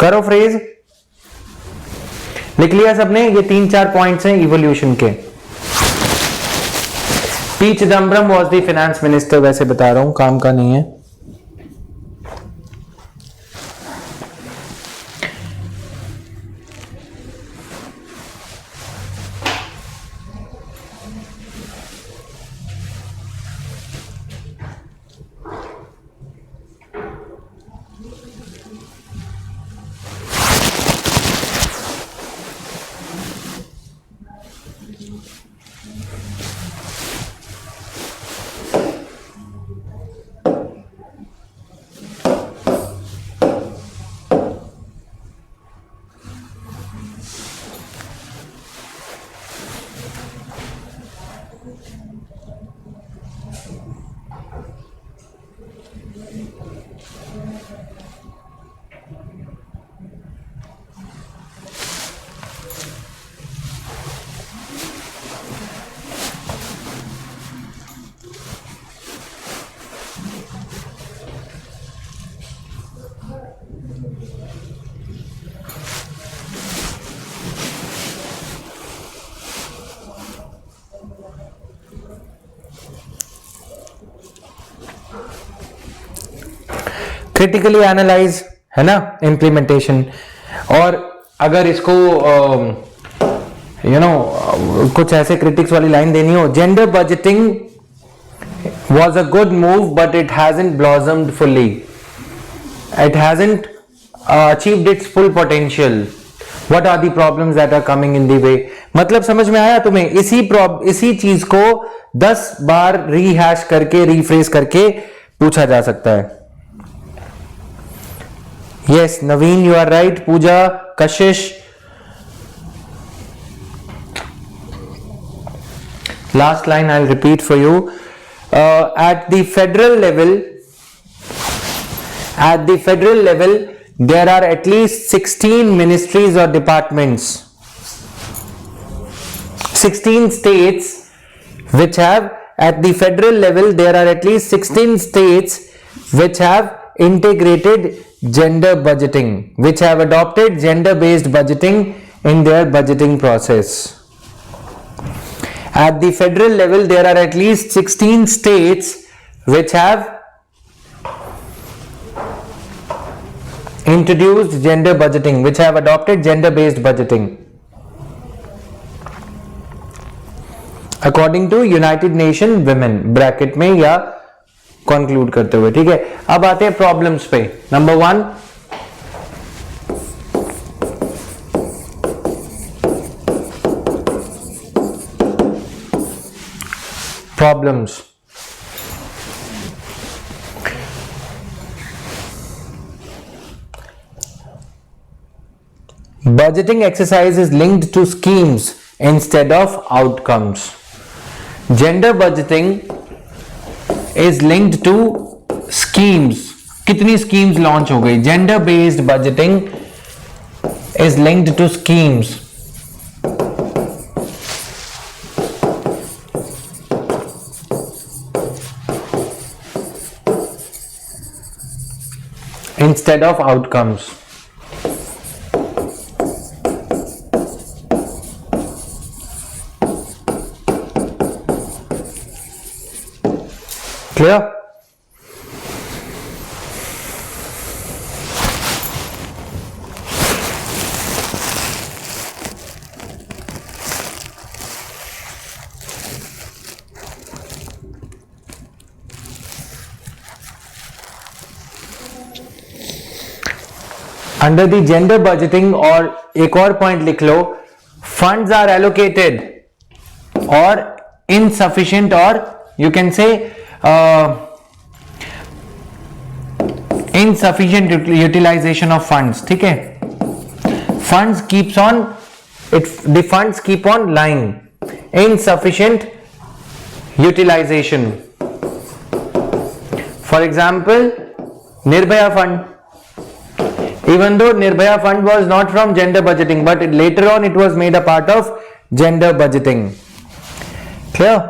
करो phrase. लिख लिया सबने? ये 3-4 points हैं evolution के. P Chidambaram was the finance minister, वैसे बता रहा हूं, काम का नहीं है. क्रिटिकली एनालाइज है ना इम्प्लीमेंटेशन. और अगर इसको कुछ ऐसे क्रिटिक्स वाली लाइन देनी हो, gender budgeting was a good move but it hasn't blossomed fully, it hasn't achieved its full potential. What are the problems that are coming in the way? मतलब समझ में आया तुम्हें? इसी चीज को 10 बार रीहैश करके रीफ्रेज करके पूछा जा सकता है. Yes, Naveen, you are right. Pooja, Kashish. Last line I'll repeat for you. At the federal level, there are at least 16 ministries or departments. 16 states which have, at the federal level, there are at least 16 states which have integrated gender budgeting, which have adopted gender-based budgeting in their budgeting process. At the federal level, there are at least 16 states which have introduced gender budgeting, which have adopted gender-based budgeting. According to United Nations Women, bracket में या conclude करते हुए. ठीक है, अब आते हैं problems पे. Number 1, problems. Budgeting exercise is linked to schemes instead of outcomes. Gender budgeting is linked to schemes. कितनी schemes launch हो गई? Gender based budgeting is linked to schemes. Instead of outcomes. Clear? Under the gender budgeting, और एक और point लिख लो, funds are allocated और insufficient, और you can say insufficient utilisation of funds. ठीक है, funds keeps on the funds keep on lying, insufficient utilisation. For example, Nirbhaya fund. Even though Nirbhaya fund was not from gender budgeting, but later on it was made a part of gender budgeting. Clear?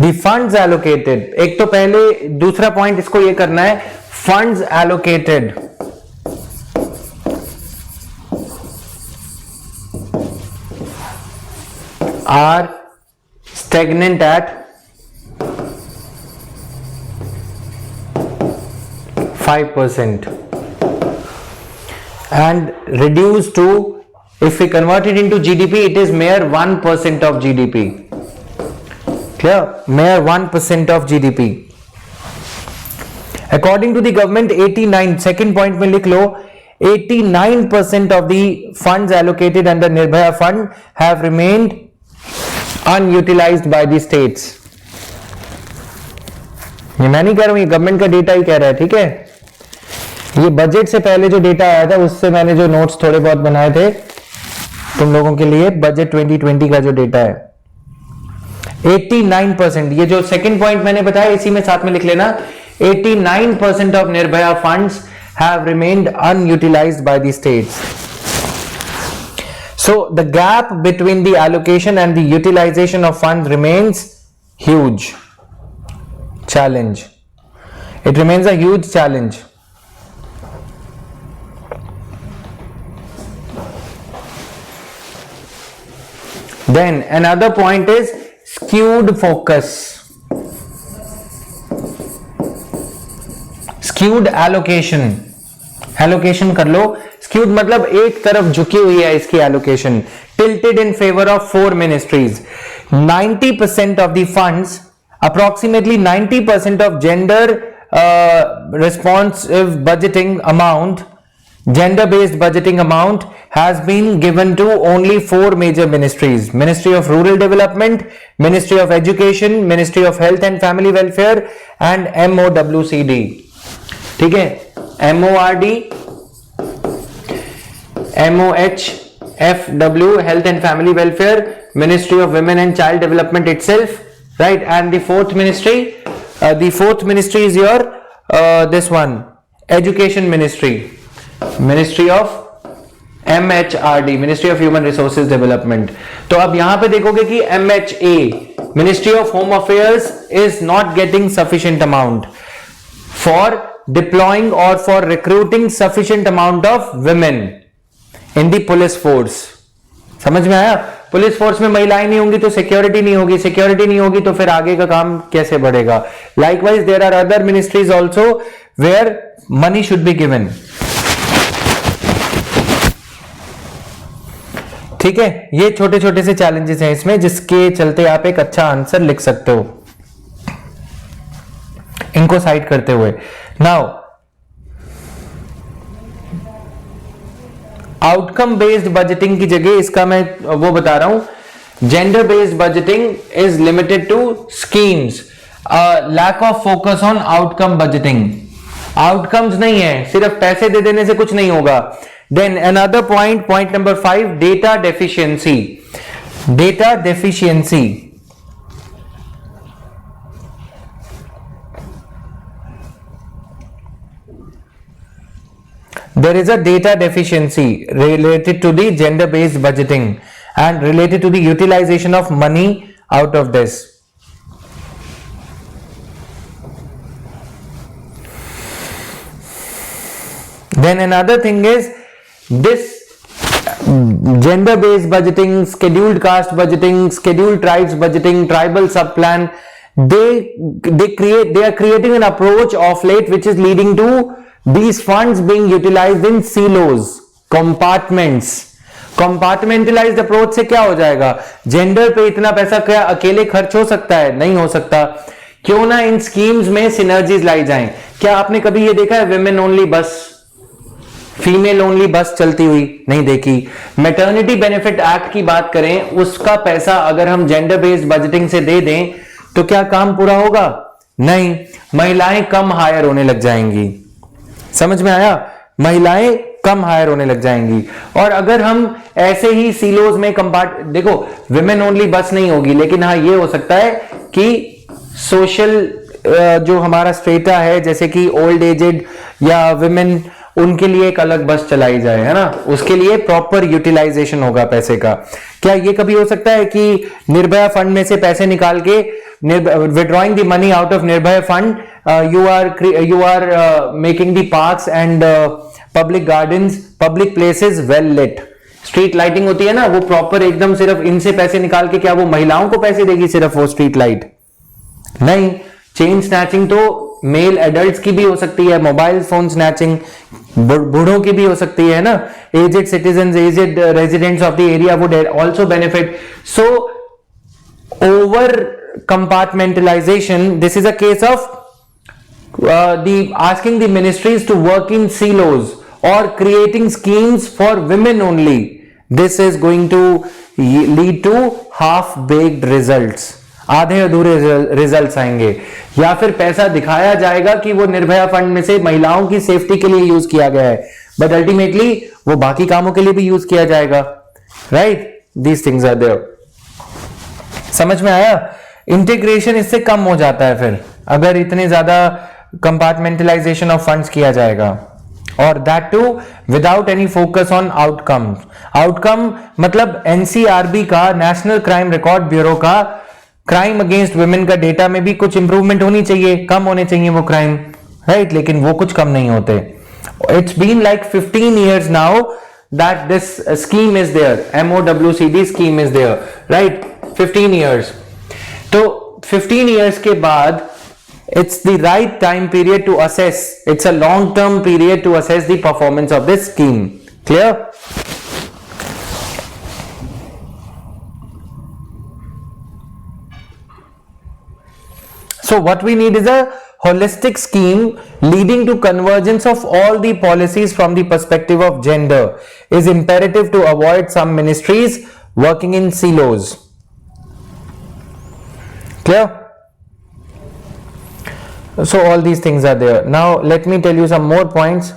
The funds allocated, एक तो पहले दूसरा point इसको ये करना है, funds allocated are stagnant at 5% and reduced to, if we convert it into GDP, it is mere 1% of GDP. Clear? Mere 1% of GDP. According to the government, 89, second point में लिख लो, 89% of the funds allocated under Nirbhaya fund have remained unutilized by the states. ये मैं नहीं कह रहा हूं, ये government का डेटा ही कह रहा है. ठीक है, ये बजट से पहले जो डेटा आया था उससे मैंने जो नोट्स थोड़े बहुत बनाए थे तुम लोगों के लिए, बजट 2020 का जो डेटा है, 89%. ये जो सेकंड पॉइंट मैंने बताया इसी में साथ में लिख लेना, 89% of Nirbhaya funds have remained unutilized by the states. So the gap between the allocation and the utilization of funds remains huge challenge. It remains a huge challenge. Then another point is skewed focus, skewed allocation. Allocation कर लो, skewed मतलब एक तरफ झुकी हुई है इसकी allocation, tilted in favor of 4 ministries. 90% of the funds, approximately 90% of gender responsive budgeting amount, gender-based budgeting amount has been given to only 4 major ministries: Ministry of Rural Development, Ministry of Education, Ministry of Health and Family Welfare and MOWCD. ठीक है, MORD, MOHFW, Health and Family Welfare, Ministry of Women and Child Development itself, right? And the fourth ministry is your this one, Education Ministry, Ministry of MHRD, Ministry of Human Resources Development. तो अब यहां पे देखोगे कि MHA, Ministry of Home Affairs, is not getting sufficient amount for deploying or for recruiting sufficient amount of women in the police force. समझ में आया? Police force में महिलाएं नहीं होंगी तो सिक्योरिटी नहीं होगी, सिक्योरिटी नहीं होगी तो फिर आगे का काम कैसे बढ़ेगा? Likewise, there are other ministries also where money should be given. ठीक है, ये छोटे छोटे से चैलेंजेस हैं इसमें, जिसके चलते आप एक अच्छा आंसर लिख सकते हो इनको साइड करते हुए. नाउ आउटकम बेस्ड बजटिंग की जगह इसका मैं वो बता रहा हूं, gender based budgeting is limited to schemes, lack of focus on outcome budgeting. Outcomes नहीं है, सिर्फ पैसे दे देने से कुछ नहीं होगा. Then another point number 5, data deficiency. Data deficiency, there is a data deficiency related to the gender based budgeting and related to the utilization of money out of this. Then another thing is this gender based budgeting, scheduled caste budgeting, scheduled tribes budgeting, tribal subplan, they are creating an approach of late which is leading to these funds being utilized in silos, compartments. Compartmentalized approach से क्या हो जाएगा? Gender पे इतना पैसा क्या अकेले खर्च हो सकता है? नहीं हो सकता. क्यों ना इन स्कीम्स में सिनर्जीज लाई जाएं. क्या आपने कभी ये देखा है विमेन ओनली बस, फीमेल ओनली बस चलती हुई? नहीं देखी. मैटरनिटी बेनिफिट एक्ट की बात करें, उसका पैसा अगर हम जेंडर बेस्ड बजटिंग से दे दें तो क्या काम पूरा होगा? नहीं. महिलाएं कम हायर होने लग जाएंगी. समझ में आया? महिलाएं कम हायर होने लग जाएंगी. और अगर हम ऐसे ही सीलोज में देखो विमेन ओनली बस नहीं होगी, लेकिन हाँ ये हो सकता है कि सोशल जो हमारा स्ट्रेटा है, जैसे कि ओल्ड एजेड या विमेन, उनके लिए एक अलग बस चलाई जाए, है ना? उसके लिए प्रॉपर यूटिलाइजेशन होगा पैसे का. क्या ये कभी हो सकता है कि निर्भया फंड में से पैसे निकाल के, withdrawing the money out of Nirbhaya fund, you are making the parks and public gardens, public places well lit. Street lighting होती है ना, वो प्रॉपर एकदम सिर्फ इनसे पैसे निकाल के क्या वो महिलाओं को पैसे देगी सिर्फ वो स्ट्रीट लाइट? नहीं. चेन स्नैचिंग तो मेल एडल्ट्स की भी हो सकती है, मोबाइल फोन स्नैचिंग बूढ़ों की भी हो सकती है ना. Aged citizen, aged residents of the area would also benefit. So over compartmentalization, this is a case of asking the ministries to work in silos or creating schemes for women only. This is going to lead to half baked results. आधे अधूरे results आएंगे. या फिर पैसा दिखाया जाएगा कि वो निर्भया फंड में से महिलाओं की सेफ्टी के लिए यूज किया गया है, बट अल्टीमेटली वो बाकी कामों के लिए भी यूज किया जाएगा. Right? These things are there. समझ में आया? इंटीग्रेशन इससे कम हो जाता है फिर अगर इतने ज्यादा कंपार्टमेंटलाइजेशन ऑफ फंड्स किया जाएगा. और that too without any focus on outcome. Outcome मतलब एनसीआरबी का, नेशनल क्राइम रिकॉर्ड ब्यूरो का, क्राइम अगेंस्ट वुमेन का डेटा में भी कुछ इंप्रूवमेंट होनी चाहिए, कम होने चाहिए वो क्राइम. राइट, लेकिन वो कुछ कम नहीं होते. It's been like 15 years now that this scheme is there, MOWCD scheme is there, right? 15 years. तो 15 years के बाद it's the right time period to assess. It's a long term period to assess the performance of this scheme. Clear? So what we need is a holistic scheme leading to convergence of all the policies from the perspective of gender. Is imperative to avoid some ministries working in silos. Clear? So all these things are there. Now let me tell you some more points.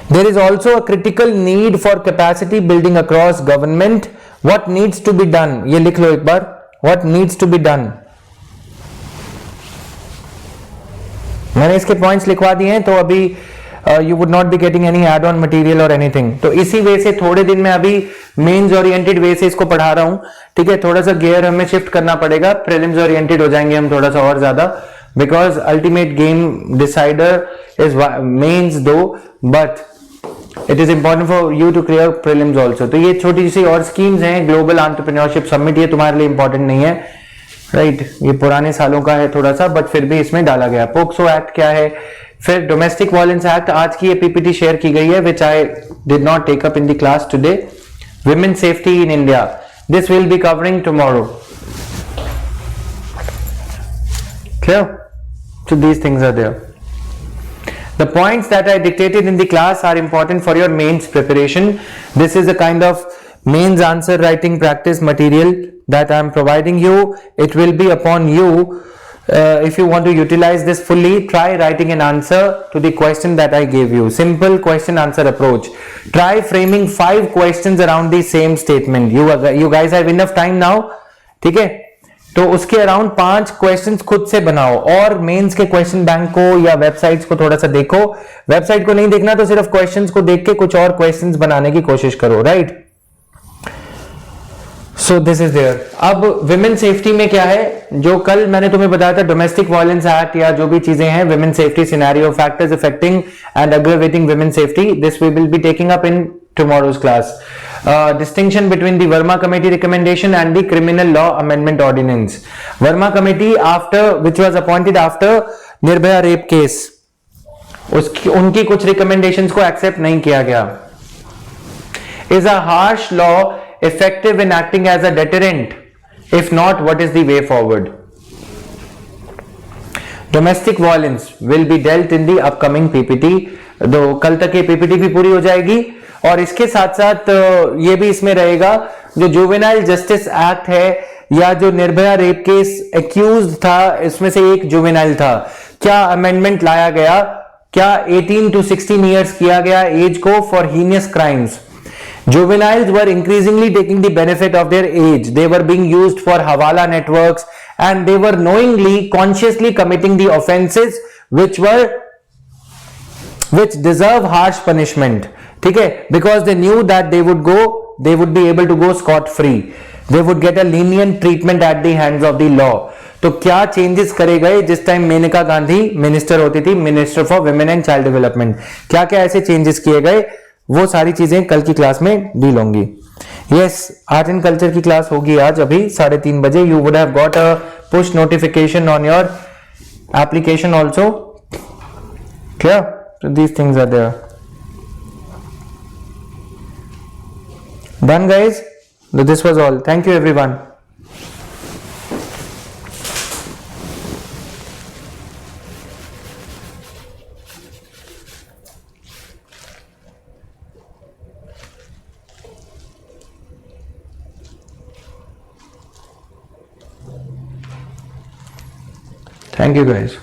There is also a critical need for capacity building across government. What needs to be done? ये लिख लो एक बार. What needs to be done? मैंने इसके points लिखवा दिए हैं, तो अभी you would not be getting any ad on material और एनीथिंग. तो इसी वे से थोड़े दिन में अभी मेंस ओरिएंटेड वे से इसको पढ़ा रहा हूं. ठीक है, थोड़ा सा गियर हमें शिफ्ट करना पड़ेगा. प्रीलिम्स ओरिएंटेड हो जाएंगे हम थोड़ा सा और ज्यादा, because ultimate game decider is mains though, but it is important for you to clear prelims also. तो ये छोटी सी और स्कीम्स हैं. ग्लोबल एंटरप्रेन्योरशिप समिट, ये तुम्हारे लिए इंपॉर्टेंट नहीं है, राइट? ये पुराने सालों का है थोड़ा सा, बट फिर भी इसमें डाला गया. पोक्सो एक्ट क्या है, फिर डोमेस्टिक वायलेंस एक्ट. आज की ये पीपीटी शेयर की गई है, which I did not take up in the class today. Women safety in India, this will be covering tomorrow. Clear? So these things are there. The points that I dictated in the class are important for your mains preparation. This is a kind of mains answer writing practice material that I am providing you. It will be upon you. If you want to utilize this fully, try writing an answer to the question that I gave you. Simple question answer approach. Try framing 5 questions around the same statement. You guys have enough time now. ठीक है, तो उसके around 5 questions खुद से बनाओ, और mains के question bank को या वेबसाइट्स को थोड़ा सा देखो. वेबसाइट को नहीं देखना, तो सिर्फ क्वेश्चंस को देख के कुछ और क्वेश्चंस बनाने की कोशिश करो, right? So this is there. अब विमेन सेफ्टी में क्या है, जो कल मैंने तुम्हें बताया था, डोमेस्टिक वायलेंस एक्ट या जो भी चीजें हैं, women safety scenario, factors affecting and aggravating women safety, this we will be taking up in tomorrow's class. Distinction between the Verma committee recommendation and the criminal law amendment ordinance. Verma committee, after which was appointed after Nirbhaya rape case, उनकी कुछ recommendations को accept नहीं किया गया. Is a harsh law effective in acting as a deterrent? If not, what is the way forward? Domestic violence will be dealt in the upcoming PPT. तो कल तक ये PPT भी पूरी हो जाएगी, और इसके साथ साथ ये भी इसमें रहेगा, जो जुवेनाइल जस्टिस एक्ट है या जो निर्भया रेप केस एक्यूज था, इसमें से एक जुवेनाइल था. क्या अमेंडमेंट लाया गया? क्या 18 to 16 इयर्स किया गया एज को for heinous crimes? Juveniles were increasingly taking the benefit of their age. They were being used for hawala networks, and they were knowingly, consciously committing the offenses which deserve harsh punishment. ठीक है, because they knew that they would be able to go scot free. They would get a lenient treatment at the hands of the law. तो क्या changes करे गए जिस time Maneka Gandhi minister होती थी, minister for women and child development? क्या क्या ऐसे चेंजेस किए गए, वो सारी चीजें कल की क्लास में डील होंगी. यस, आर्ट एंड कल्चर की क्लास होगी आज अभी 3:30 बजे. You would have got a push notification on your application also. Clear? So these things are there. Done, guys? This was all. Thank you, everyone. Thank you, guys.